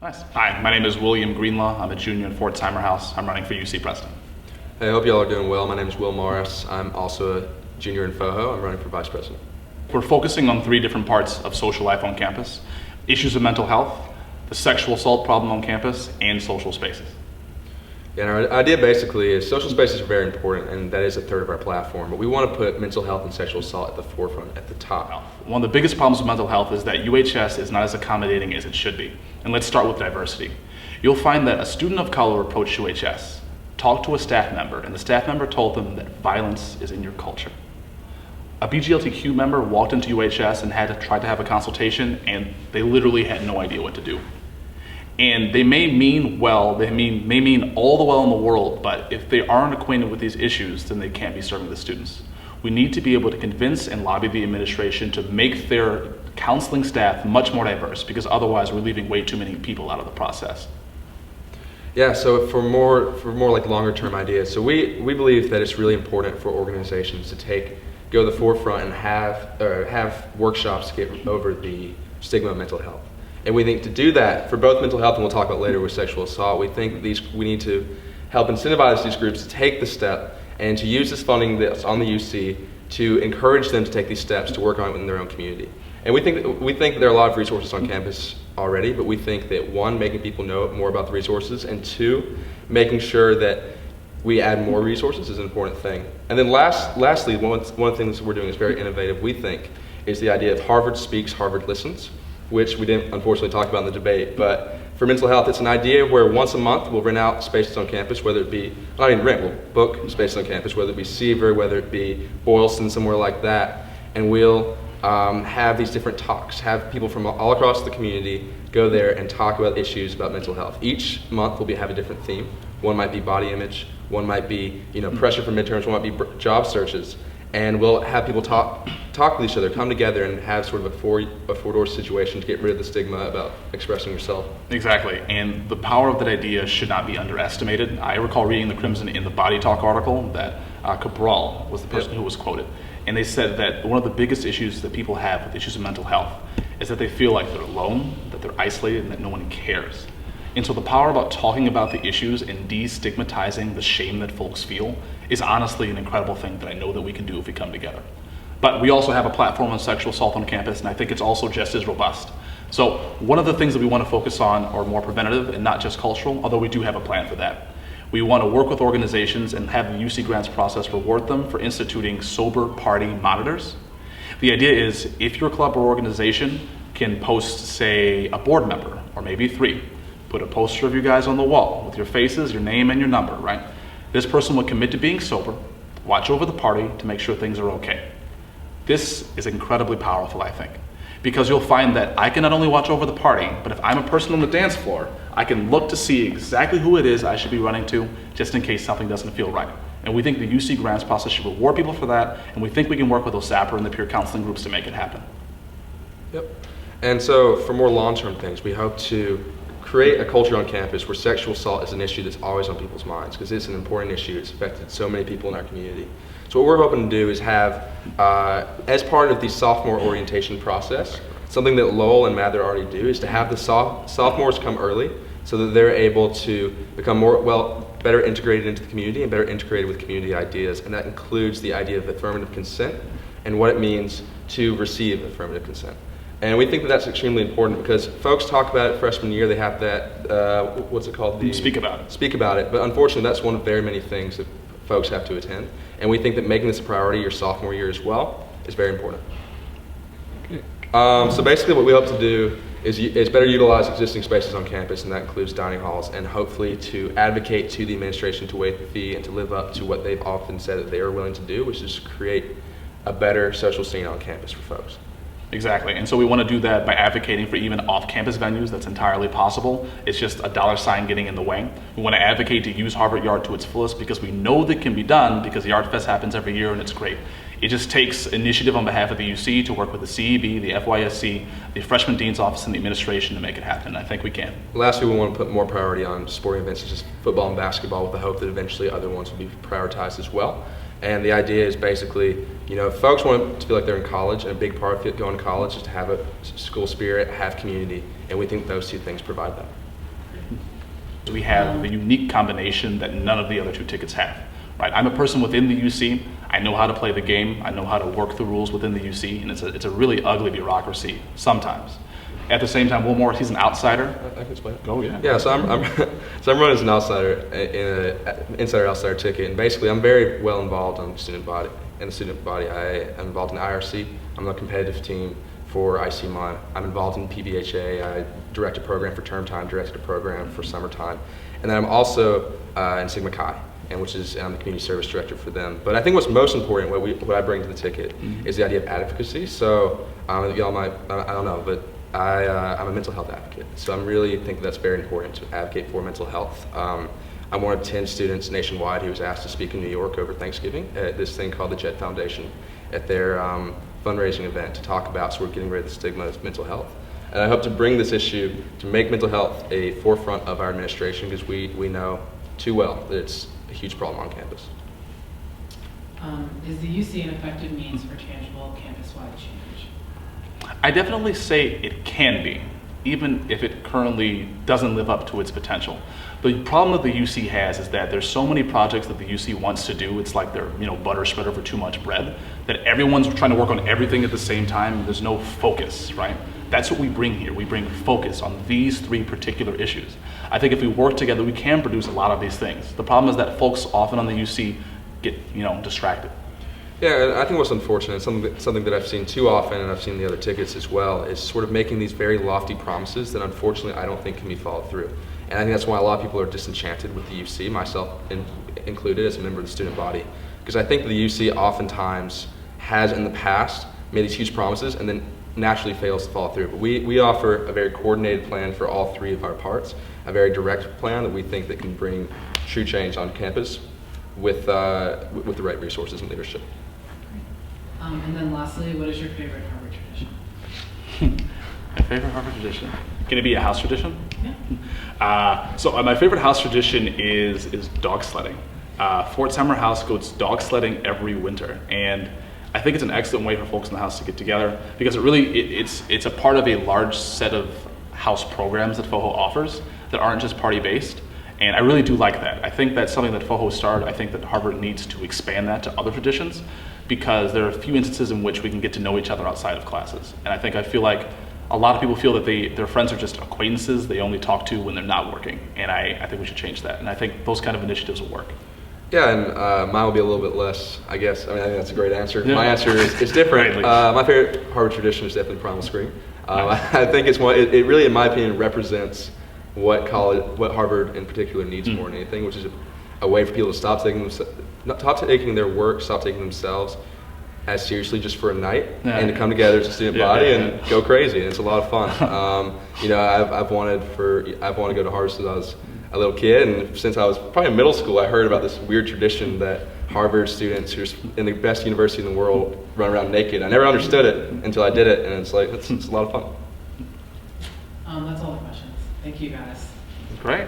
Nice. Hi, my name is William Greenlaw. I'm a junior in Fort Timer House. I'm running for UC Preston. Hey, I hope y'all are doing well. My name is Will Morris. I'm also a junior in FOHO. I'm running for vice president. We're focusing on three different parts of social life on campus: issues of mental health, the sexual assault problem on campus, and social spaces. Yeah, and our idea basically is social spaces are very important, and that is a third of our platform, but we want to put mental health and sexual assault at the forefront, at the top. One of the biggest problems with mental health is that UHS is not as accommodating as it should be. And let's start with diversity. You'll find that a student of color approached UHS, talked to a staff member, and the staff member told them that violence is in your culture. A BGLTQ member walked into UHS and had to try to have a consultation, and they literally had no idea what to do. And they may mean well, may mean all the well in the world, but if they aren't acquainted with these issues, then they can't be serving the students. We need to be able to convince and lobby the administration to make their counseling staff much more diverse, because otherwise we're leaving way too many people out of the process. Yeah, so for more like longer term ideas, so we believe that it's really important for organizations to go to the forefront and have workshops to get over the stigma of mental health. And we think to do that, for both mental health and we'll talk about later with sexual assault, we think we need to help incentivize these groups to take the step and to use this funding that's on the UC to encourage them to take these steps to work on it within their own community. And we think there are a lot of resources on campus already, but we think that one, making people know more about the resources, and two, making sure that we add more resources is an important thing. And then lastly, one of the things we're doing is very innovative, we think, is the idea of Harvard Speaks, Harvard Listens, which we didn't unfortunately talk about in the debate, but for mental health, it's an idea where once a month we'll rent out spaces on campus, whether it be, not even rent, we'll book spaces on campus, whether it be Seaver, whether it be Boylston, somewhere like that, and we'll have these different talks, have people from all across the community go there and talk about issues about mental health. Each month we'll have a different theme. One might be body image, one might be pressure for midterms, one might be job searches, and we'll have people talk with each other, come together and have sort of a four-door situation to get rid of the stigma about expressing yourself. Exactly, and the power of that idea should not be underestimated. I recall reading the Crimson in the Body Talk article that Cabral was the person who was quoted, and they said that one of the biggest issues that people have with issues of mental health is that they feel like they're alone, that they're isolated, and that no one cares. And so the power about talking about the issues and destigmatizing the shame that folks feel is honestly an incredible thing that I know that we can do if we come together. But we also have a platform on sexual assault on campus, and I think it's also just as robust. So one of the things that we want to focus on are more preventative and not just cultural, although we do have a plan for that. We want to work with organizations and have the UC grants process reward them for instituting sober party monitors. The idea is if your club or organization can post, say, a board member, or maybe three, put a poster of you guys on the wall with your faces, your name, and your number, right? This person will commit to being sober, watch over the party to make sure things are okay. This is incredibly powerful, I think, because you'll find that I can not only watch over the party, but if I'm a person on the dance floor, I can look to see exactly who it is I should be running to, just in case something doesn't feel right. And we think the UC grants process should reward people for that, and we think we can work with OSAPR and the peer counseling groups to make it happen. Yep. And so for more long-term things, we hope to create a culture on campus where sexual assault is an issue that's always on people's minds, because it's an important issue. It's affected so many people in our community. So what we're hoping to do is have, as part of the sophomore orientation process, something that Lowell and Mather already do, is to have the sophomores come early so that they're able to become better integrated into the community and better integrated with community ideas. And that includes the idea of affirmative consent and what it means to receive affirmative consent. And we think that that's extremely important because folks talk about it freshman year, they have that, what's it called? Speak about it. Speak about it, but unfortunately that's one of very many things that folks have to attend. And we think that making this a priority your sophomore year as well is very important. Okay. So basically what we hope to do is better utilize existing spaces on campus, and that includes dining halls, and hopefully to advocate to the administration to waive the fee and to live up to what they've often said that they are willing to do, which is create a better social scene on campus for folks. Exactly, and so we want to do that by advocating for even off-campus venues. That's entirely possible. It's just a dollar sign getting in the way. We want to advocate to use Harvard Yard to its fullest because we know that can be done because the Art Fest happens every year and it's great. It just takes initiative on behalf of the UC to work with the CEB, the FYSC, the Freshman Dean's Office, and the administration to make it happen. I think we can. Lastly, we want to put more priority on sporting events such as football and basketball with the hope that eventually other ones will be prioritized as well. And the idea is basically, if folks want to feel like they're in college, and a big part of going to college is to have a school spirit, have community, and we think those two things provide that. We have the unique combination that none of the other 2 tickets have. Right? I'm a person within the UC. I know how to play the game. I know how to work the rules within the UC, and it's a really ugly bureaucracy sometimes. At the same time, Will Morris, he's an outsider. I can explain it. Go, yeah. Yeah, so I'm running as an outsider in an insider-outsider ticket, and basically I'm very well involved in the student body. I am involved in IRC. I'm on a competitive team for ICMON. I'm involved in PBHA. I direct a program for term time, directed a program for summertime, and then I'm also in Sigma Chi, and I'm the community service director for them. But I think what's most important, what I bring to the ticket, is the idea of advocacy. So y'all might, I don't know, but I'm a mental health advocate. So I really think that's very important to advocate for mental health. I'm one of 10 students nationwide who was asked to speak in New York over Thanksgiving at this thing called the Jet Foundation at their fundraising event to talk about sort of getting rid of the stigma of mental health. And I hope to bring this issue to make mental health a forefront of our administration, because we know too well that it's a huge problem on campus. Is the UC an effective means for tangible campus-wide change? I definitely say it can be, even if it currently doesn't live up to its potential. The problem that the UC has is that there's so many projects that the UC wants to do. It's like they're butter spread over too much bread, that everyone's trying to work on everything at the same time. There's no focus, right? That's what we bring here. We bring focus on these 3 particular issues. I think if we work together, we can produce a lot of these things. The problem is that folks often on the UC get distracted. Yeah, and I think what's unfortunate, something that I've seen too often, and I've seen the other tickets as well, is sort of making these very lofty promises that unfortunately I don't think can be followed through. And I think that's why a lot of people are disenchanted with the UC, myself included as a member of the student body. Because I think the UC oftentimes has in the past made these huge promises and then naturally fails to follow through. But we offer a very coordinated plan for all 3 of our parts, a very direct plan that we think that can bring true change on campus with the right resources and leadership. And then lastly, what is your favorite Harvard tradition? My favorite Harvard tradition? Can it be a house tradition? Yeah. So my favorite house tradition is dog sledding. Fort Summer House goes dog sledding every winter, and I think it's an excellent way for folks in the house to get together, because it's a part of a large set of house programs that FOHO offers that aren't just party based. And I really do like that. I think that's something that FOHO started. I think that Harvard needs to expand that to other traditions, because there are a few instances in which we can get to know each other outside of classes. And I feel like a lot of people feel that their friends are just acquaintances they only talk to when they're not working. And I think we should change that. And I think those kind of initiatives will work. Yeah, and mine will be a little bit less, I guess. I think that's a great answer. Yeah. My answer is different. My favorite Harvard tradition is definitely Primal Scream. I think it really, in my opinion, represents what Harvard in particular needs more than anything, which is a way for people to stop taking their work, stop taking themselves as seriously just for a night, and to come together as a student body and go crazy. And it's a lot of fun. I've wanted to go to Harvard since I was a little kid, and since I was probably in middle school, I heard about this weird tradition that Harvard students who are in the best university in the world run around naked. I never understood it until I did it, and it's a lot of fun. That's all the questions. Thank you, guys. Great.